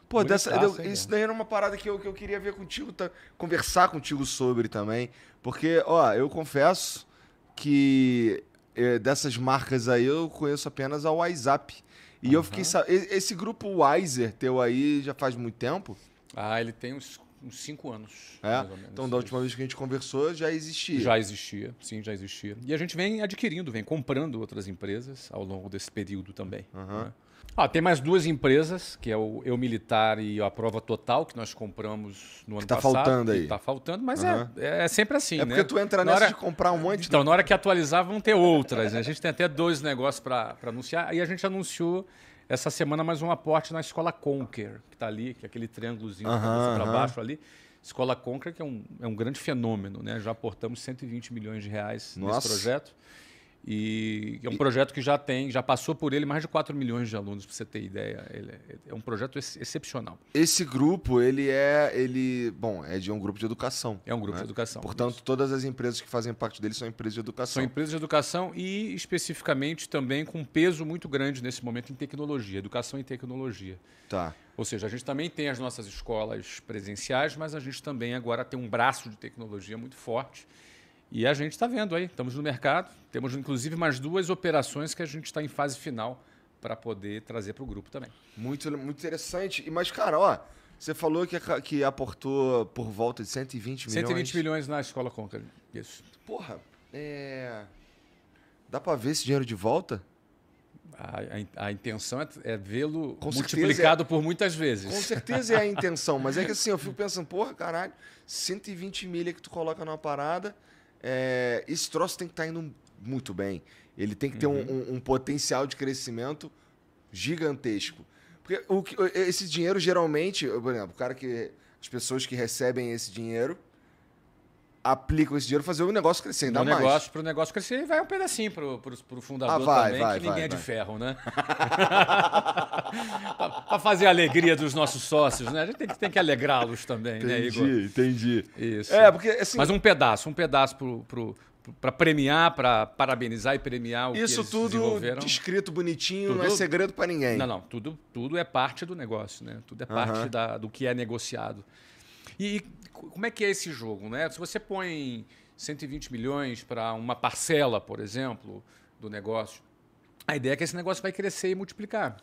Pô, Bonitaça, hein, isso cara? daí era uma parada que eu queria ver contigo, conversar contigo sobre também. Porque, ó, eu confesso que dessas marcas aí eu conheço apenas a WhatsApp. E eu fiquei Aham. sabendo. Esse grupo Wiser teu aí já faz muito tempo? Ah, ele tem uns 5 anos, É? mais ou Então, menos. da última vez Isso. que a gente conversou, já existia. Já existia, sim, já existia. E a gente vem adquirindo, vem comprando outras empresas ao longo desse período também. Aham. Né? Ah, tem mais duas empresas, que é o Eu Militar e a Prova Total, que nós compramos no ano tá passado. faltando aí. Que tá faltando, mas Aham. é sempre assim, É né? porque tu entra Na nessa hora- de comprar um monte. Então, na hora que atualizar, vão ter outras. Né? A gente tem até 2 negócios para anunciar. Aí a gente anunciou essa semana mais um aporte na Escola Conquer, que está ali, que é aquele triângulozinho de cabeça para Aham. baixo ali. Escola Conquer, que é um grande fenômeno, né? Já aportamos 120 milhões de reais Nossa. nesse projeto. E é um projeto que já passou por ele mais de 4 milhões de alunos, para você ter ideia. Ele é um projeto excepcional. Esse grupo, bom, é de um grupo de educação. É um grupo né? de educação. Portanto, Isso. todas as empresas que fazem parte dele são empresas de educação. São empresas de educação e, especificamente, também com um peso muito grande nesse momento em tecnologia, educação e tecnologia. Tá. Ou seja, a gente também tem as nossas escolas presenciais, mas a gente também agora tem um braço de tecnologia muito forte. E a gente está vendo aí, estamos no mercado, temos inclusive mais 2 operações que a gente está em fase final para poder trazer para o grupo também. Muito, muito interessante. Mas, cara, ó, você falou que aportou por volta de 120 milhões. 120 milhões na Escola Conca, isso. Porra, dá pra ver esse dinheiro de volta? A intenção é vê-lo Com certeza multiplicado por muitas vezes. Com certeza é a intenção, mas é que assim, eu fico pensando, porra, caralho, 120 milha que tu coloca numa parada, esse troço tem que estar indo muito bem. Ele tem que ter um potencial de crescimento gigantesco. Porque esse dinheiro, geralmente, por exemplo, as pessoas que recebem esse dinheiro aplicam esse dinheiro para fazer o negócio crescer ainda mais. Para o negócio crescer, vai um pedacinho para o fundador vai, também, vai, que ninguém vai, é de vai. ferro, né? Para fazer a alegria dos nossos sócios, né? A gente tem que alegrá-los também, né, Igor? Entendi. Isso. Porque assim... Mas um pedaço para premiar, para parabenizar e premiar o que Isso eles tudo desenvolveram. descrito bonitinho, não é Tudo- segredo para ninguém. Não, tudo é parte do negócio, né? Tudo é parte do que é negociado. E como é que é esse jogo, né? Se você põe 120 milhões para uma parcela, por exemplo, do negócio, a ideia é que esse negócio vai crescer e multiplicar.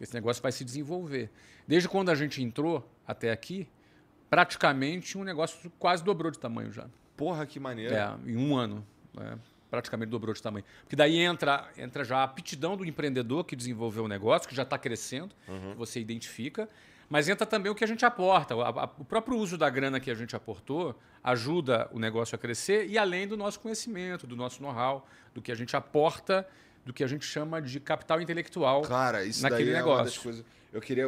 Esse negócio vai se desenvolver. Desde quando a gente entrou até aqui, praticamente um negócio quase dobrou de tamanho já. Porra, que maneiro. Em um ano, né? Praticamente dobrou de tamanho. Porque daí entra já a aptidão do empreendedor que desenvolveu o negócio, que já está crescendo, que você identifica, mas entra também o que a gente aporta. O próprio uso da grana que a gente aportou ajuda o negócio a crescer e além do nosso conhecimento, do nosso know-how, do que a gente aporta, do que a gente chama de capital intelectual Cara, isso naquele daí é negócio. uma das coisas...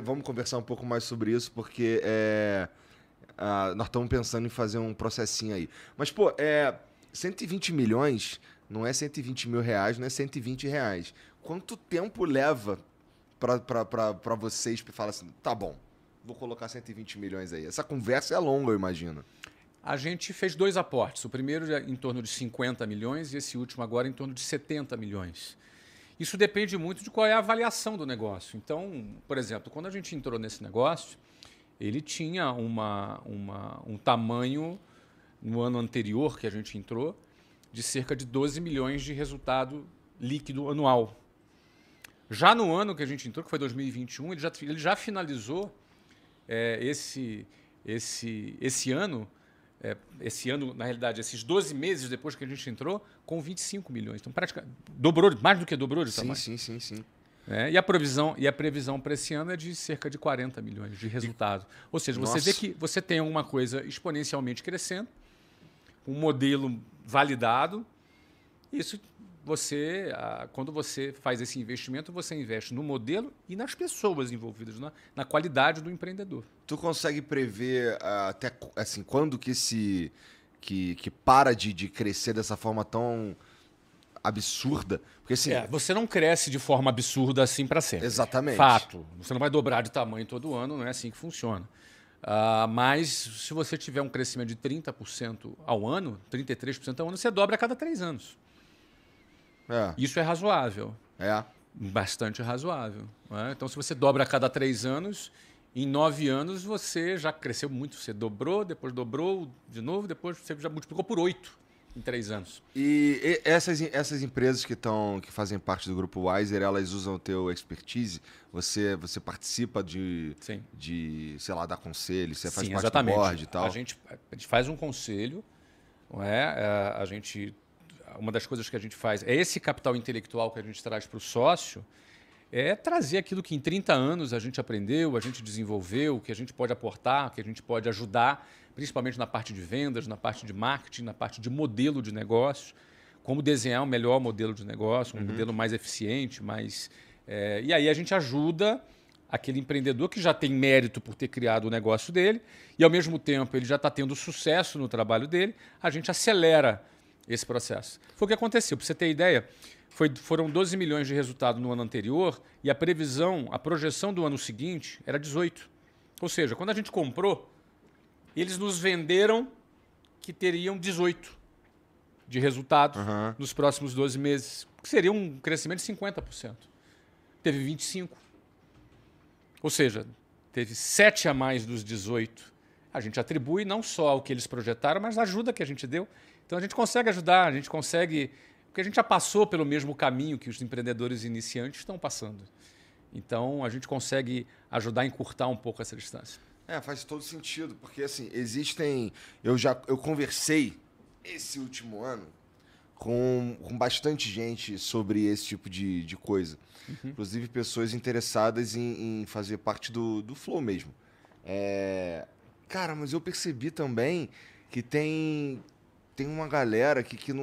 Vamos conversar um pouco mais sobre isso, porque nós estamos pensando em fazer um processinho aí. Mas, pô, 120 milhões não é 120 mil reais, não é 120 reais. Quanto tempo leva para vocês falar assim, tá bom, vou colocar 120 milhões aí? Essa conversa é longa, eu imagino. A gente fez 2 aportes. O primeiro em torno de 50 milhões e esse último agora em torno de 70 milhões. Isso depende muito de qual é a avaliação do negócio. Então, por exemplo, quando a gente entrou nesse negócio, ele tinha um tamanho, no ano anterior que a gente entrou, de cerca de 12 milhões de resultado líquido anual. Já no ano que a gente entrou, que foi 2021, ele já finalizou esse ano, na realidade, esses 12 meses depois que a gente entrou, com 25 milhões. Então, praticamente, mais do que dobrou de tamanho. Sim. E a previsão para esse ano é de cerca de 40 milhões de resultado. Ou seja, você vê que você tem alguma coisa exponencialmente crescendo, um modelo validado. Isso quando você faz esse investimento, você investe no modelo e nas pessoas envolvidas, na qualidade do empreendedor. Tu consegue prever até assim, quando que para de crescer dessa forma tão absurda? Porque assim, você não cresce de forma absurda assim para sempre. Exatamente. Fato. Você não vai dobrar de tamanho todo ano, não é assim que funciona. Mas se você tiver um crescimento de 30% ao ano, 33% ao ano, você dobra a cada 3 anos. Isso é razoável. Bastante razoável. Né? Então, se você dobra a cada 3 anos, Em 9 anos você já cresceu muito. Você dobrou, depois dobrou de novo, depois você já multiplicou por 8 em 3 anos. E essas empresas que fazem parte do grupo Wiser, elas usam o teu expertise? Você participa Sim. sei lá, dar conselho, você faz Sim, parte exatamente. do board e tal? A gente faz um conselho, não é? Uma das coisas que a gente faz é esse capital intelectual que a gente traz para o sócio, é trazer aquilo que em 30 anos a gente aprendeu, a gente desenvolveu, que a gente pode aportar, que a gente pode ajudar, principalmente na parte de vendas, na parte de marketing, na parte de modelo de negócio, como desenhar um melhor modelo de negócio, um modelo mais eficiente, e aí a gente ajuda aquele empreendedor que já tem mérito por ter criado o negócio dele e, ao mesmo tempo, ele já está tendo sucesso no trabalho dele, a gente acelera esse processo. Foi o que aconteceu. Para você ter ideia, foram 12 milhões de resultado no ano anterior e a projeção do ano seguinte era 18. Ou seja, quando a gente comprou, eles nos venderam que teriam 18 de resultado nos próximos 12 meses, que seria um crescimento de 50%. Teve 25. Ou seja, teve 7 a mais dos 18. A gente atribui não só ao que eles projetaram, mas a ajuda que a gente deu. Então a gente consegue ajudar, a gente consegue... Porque a gente já passou pelo mesmo caminho que os empreendedores iniciantes estão passando. Então a gente consegue ajudar a encurtar um pouco essa distância. Faz todo sentido, porque assim, eu conversei esse último ano com bastante gente sobre esse tipo de coisa. Inclusive pessoas interessadas em fazer parte do Flow mesmo. Cara, mas eu percebi também que tem uma galera que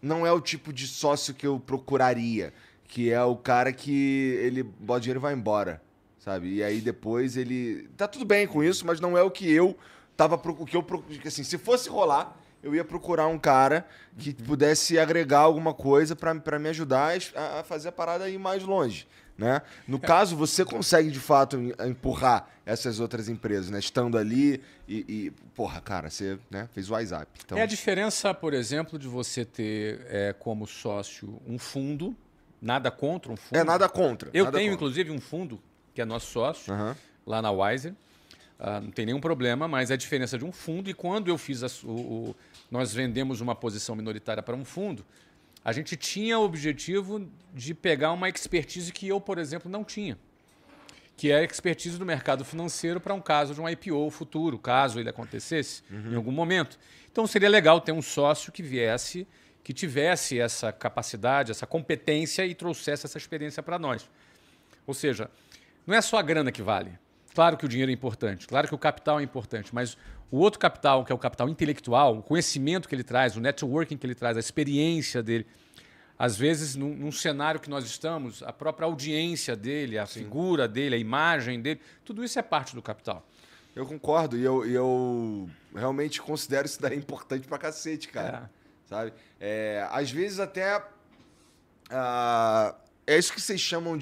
não é o tipo de sócio que eu procuraria, que é o cara que ele bota dinheiro e vai embora, sabe? E aí depois ele... Tá tudo bem com isso, mas não é o que eu tava... Assim, se fosse rolar, eu ia procurar um cara que pudesse agregar alguma coisa para me ajudar a fazer a parada ir mais longe, né? No caso, você consegue, de fato, empurrar essas outras empresas, né? Estando ali porra, cara, você, né, fez o WhatsApp. Então... É a diferença, por exemplo, de você ter como sócio um fundo, nada contra um fundo. Nada contra. Eu tenho, inclusive, um fundo que é nosso sócio, lá na Wiser. Não tem nenhum problema, mas é a diferença de um fundo. E quando eu fiz nós vendemos uma posição minoritária para um fundo, a gente tinha o objetivo de pegar uma expertise que eu, por exemplo, não tinha, que é a expertise do mercado financeiro para um caso de um IPO futuro, caso ele acontecesse em algum momento. Então seria legal ter um sócio que tivesse essa capacidade, essa competência e trouxesse essa experiência para nós. Ou seja, não é só a grana que vale. Claro que o dinheiro é importante, claro que o capital é importante, mas o outro capital, que é o capital intelectual, o conhecimento que ele traz, o networking que ele traz, a experiência dele, às vezes, num cenário que nós estamos, a própria audiência dele, a figura dele, a imagem dele, tudo isso é parte do capital. Eu concordo e eu realmente considero isso daí importante pra cacete, cara. Sabe? Às vezes até... é isso que vocês chamam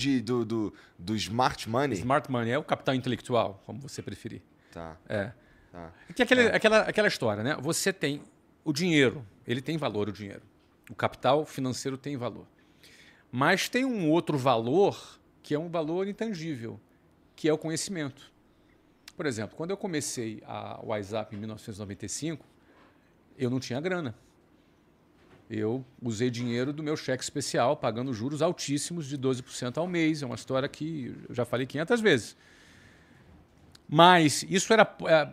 do smart money? Smart money é o capital intelectual, como você preferir. Tá. Que aquela história, né? Você tem o dinheiro, ele tem valor, o dinheiro. O capital financeiro tem valor. Mas tem um outro valor que é um valor intangível, que é o conhecimento. Por exemplo, quando eu comecei a WhatsApp em 1995, eu não tinha grana. Eu usei dinheiro do meu cheque especial, pagando juros altíssimos de 12% ao mês. É uma história que eu já falei 500 vezes. Mas isso era...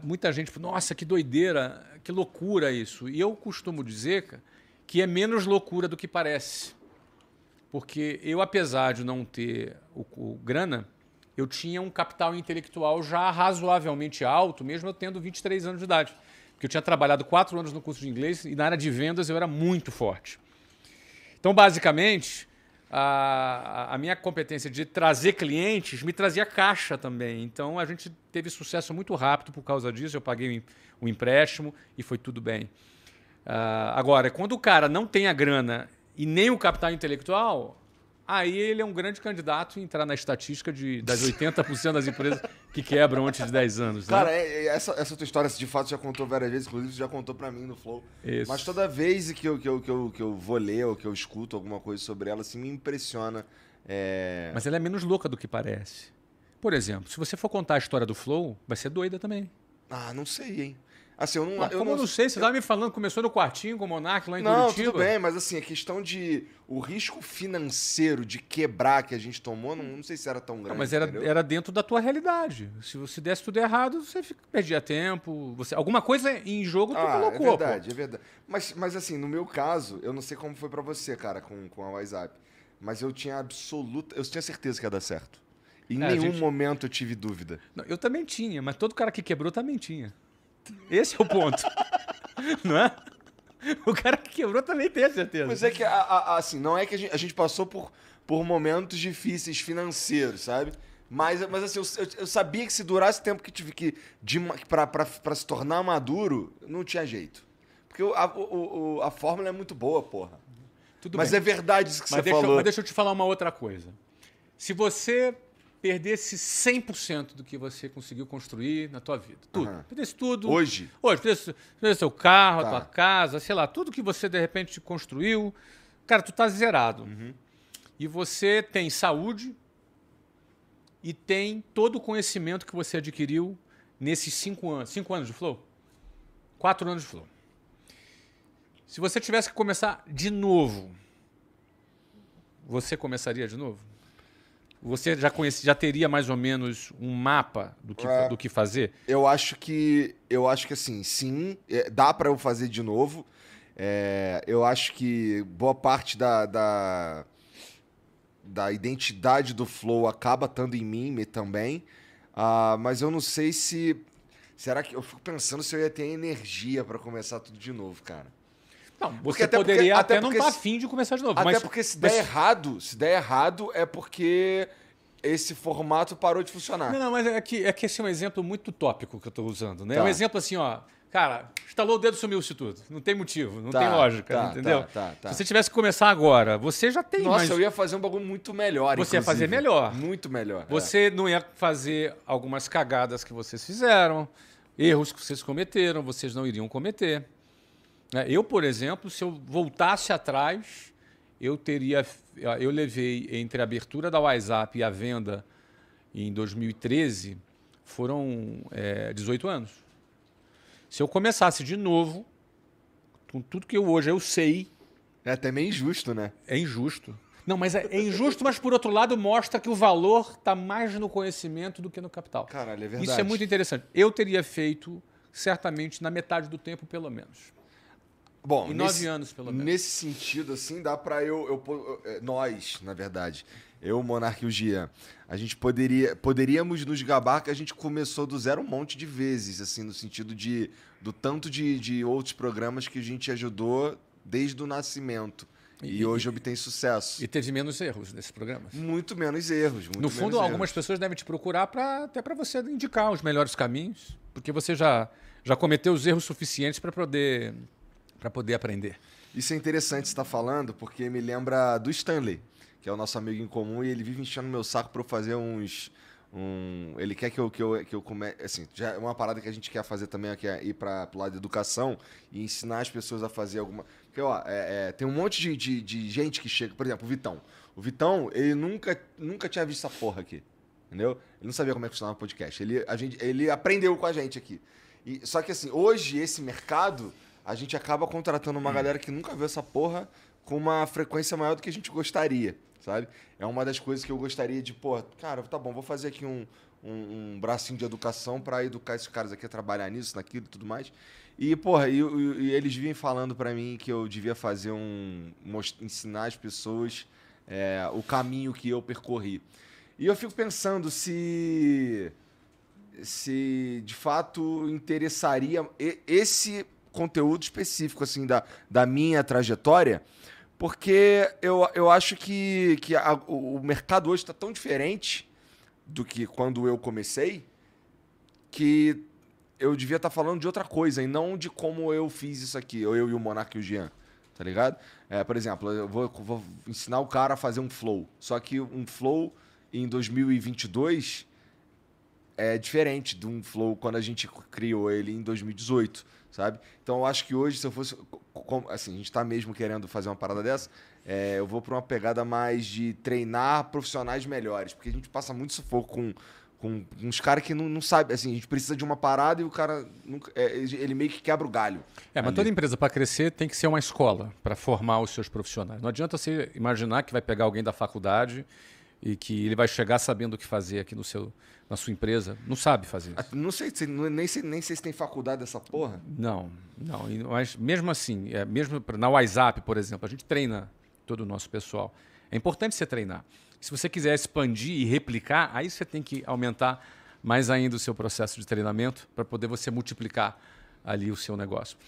muita gente falou, nossa, que doideira, que loucura isso. E eu costumo dizer que é menos loucura do que parece. Porque eu, apesar de não ter o grana, eu tinha um capital intelectual já razoavelmente alto, mesmo eu tendo 23 anos de idade. Porque eu tinha trabalhado 4 anos no curso de inglês e na área de vendas eu era muito forte. Então, basicamente, a minha competência de trazer clientes me trazia caixa também. Então, a gente teve sucesso muito rápido por causa disso. Eu paguei um empréstimo e foi tudo bem. Agora, quando o cara não tem a grana e nem o capital intelectual, aí ele é um grande candidato a entrar na estatística das 80% das empresas que quebram antes de 10 anos. Né? Cara, essa tua história, de fato, já contou várias vezes, inclusive já contou pra mim no Flow. Isso. Mas toda vez que eu vou ler ou que eu escuto alguma coisa sobre ela, assim, me impressiona. Mas ela é menos louca do que parece. Por exemplo, se você for contar a história do Flow, vai ser doida também. Ah, não sei, hein? Assim, eu não... Ué, como eu não sei? Você estava me falando, começou no quartinho com o Monark lá em Não, Curitiba. tudo bem, mas assim, a questão de... O risco financeiro de quebrar que a gente tomou, não sei se era tão grande, Não, mas entendeu? era dentro da tua realidade. Se você desse tudo errado, você perdia tempo. Alguma coisa em jogo tu colocou. É verdade, é verdade. Mas assim, no meu caso, eu não sei como foi pra você, cara, com a WhatsApp. Mas eu tinha certeza que ia dar certo. Em nenhum momento eu tive dúvida. Não, eu também tinha, mas todo cara que quebrou também tinha. Esse é o ponto. Não é? O cara que quebrou também tem a certeza. Mas é que, assim, não é que a gente passou por momentos difíceis financeiros, sabe? Mas assim, eu sabia que se durasse o tempo que tive pra se tornar maduro, não tinha jeito. Porque a fórmula é muito boa, porra. Tudo mas bem. É verdade isso que você falou. Mas deixa eu te falar uma outra coisa. Se você perdesse 100% do que você conseguiu construir na tua vida, tudo. Perdesse tudo. Hoje? Perdesse seu carro, a tua casa, sei lá, tudo que você de repente construiu. Cara, tu tá zerado. E você tem saúde e tem todo o conhecimento que você adquiriu nesses 5 anos. 5 anos de Flow? 4 anos de Flow. Se você tivesse que começar de novo, você começaria de novo? Você já teria mais ou menos um mapa do que fazer? Eu acho que assim, sim, dá pra eu fazer de novo. Eu acho que boa parte da identidade do Flow acaba estando em mim também. Mas eu não sei se... Será que... Eu fico pensando se eu ia ter energia pra começar tudo de novo, cara. Não, você poderia até não estar afim de começar de novo. Até porque se der errado, é porque esse formato parou de funcionar. Não, mas é que esse é um exemplo muito tópico que eu estou usando, né? Tá. É um exemplo assim, ó. Cara, estalou o dedo, sumiu-se tudo. Não tem motivo, não tem lógica, entendeu? Tá. Se você tivesse que começar agora, você já tem mais... Nossa, eu ia fazer um bagulho muito melhor, Você ia fazer melhor. Muito melhor. Você não ia fazer algumas cagadas que vocês fizeram, erros que vocês cometeram, vocês não iriam cometer. Eu, por exemplo, se eu voltasse atrás, eu levei entre a abertura da WhatsApp e a venda em 2013, foram 18 anos. Se eu começasse de novo, com tudo que hoje eu sei... É até meio injusto, né? É injusto. Não, mas é injusto, mas por outro lado mostra que o valor está mais no conhecimento do que no capital. Caralho, é verdade. Isso é muito interessante. Eu teria feito, certamente, na metade do tempo, pelo menos. Bom, em 9 anos, pelo menos. Nesse sentido, assim, dá pra nós, na verdade, eu, o Monark e o Gian, a gente poderíamos nos gabar que a gente começou do zero um monte de vezes, assim, no sentido do tanto de outros programas que a gente ajudou desde o nascimento. E hoje obtém sucesso. E teve menos erros nesses programas. Muito menos erros. No fundo, algumas pessoas devem te procurar até para você indicar os melhores caminhos, porque você já cometeu os erros suficientes para poder aprender. Isso é interessante você estar falando, porque me lembra do Stanley, que é o nosso amigo em comum, e ele vive enchendo meu saco para eu fazer ele quer que eu comece... Assim, já é uma parada que a gente quer fazer também, que é ir para o lado da educação e ensinar as pessoas a fazer alguma... Porque, ó, tem um monte de gente que chega... Por exemplo, o Vitão. O Vitão, ele nunca tinha visto essa porra aqui. Entendeu? Ele não sabia como é que funcionava o podcast. Ele aprendeu com a gente aqui. Só que, assim, hoje, esse mercado... A gente acaba contratando uma galera que nunca viu essa porra com uma frequência maior do que a gente gostaria, sabe? É uma das coisas que eu gostaria de, pô, cara, tá bom, vou fazer aqui um bracinho de educação para educar esses caras aqui a trabalhar nisso, naquilo e tudo mais. E, porra, e eles vêm falando para mim que eu devia fazer ensinar as pessoas o caminho que eu percorri. E eu fico pensando se de fato interessaria esse conteúdo específico assim da minha trajetória, porque eu acho que o mercado hoje está tão diferente do que quando eu comecei, que eu devia estar falando de outra coisa e não de como eu fiz isso aqui, eu e o Monark e o Gian, tá ligado? Por exemplo, eu vou ensinar o cara a fazer um flow, só que um flow em 2022 é diferente de um flow quando a gente criou ele em 2018, sabe? Então eu acho que hoje, se eu fosse... Assim, a gente tá mesmo querendo fazer uma parada dessa, eu vou para uma pegada mais de treinar profissionais melhores, porque a gente passa muito sufoco com uns caras que não sabem. Assim, a gente precisa de uma parada e o cara ele meio que quebra o galho. Mas toda empresa, para crescer, tem que ser uma escola para formar os seus profissionais. Não adianta você imaginar que vai pegar alguém da faculdade e que ele vai chegar sabendo o que fazer aqui na sua empresa. Não sabe fazer isso. Não sei, nem sei se tem faculdade dessa porra. Não. Mas mesmo assim, mesmo na WhatsApp, por exemplo, a gente treina todo o nosso pessoal. É importante você treinar. Se você quiser expandir e replicar, aí você tem que aumentar mais ainda o seu processo de treinamento para poder você multiplicar ali o seu negócio.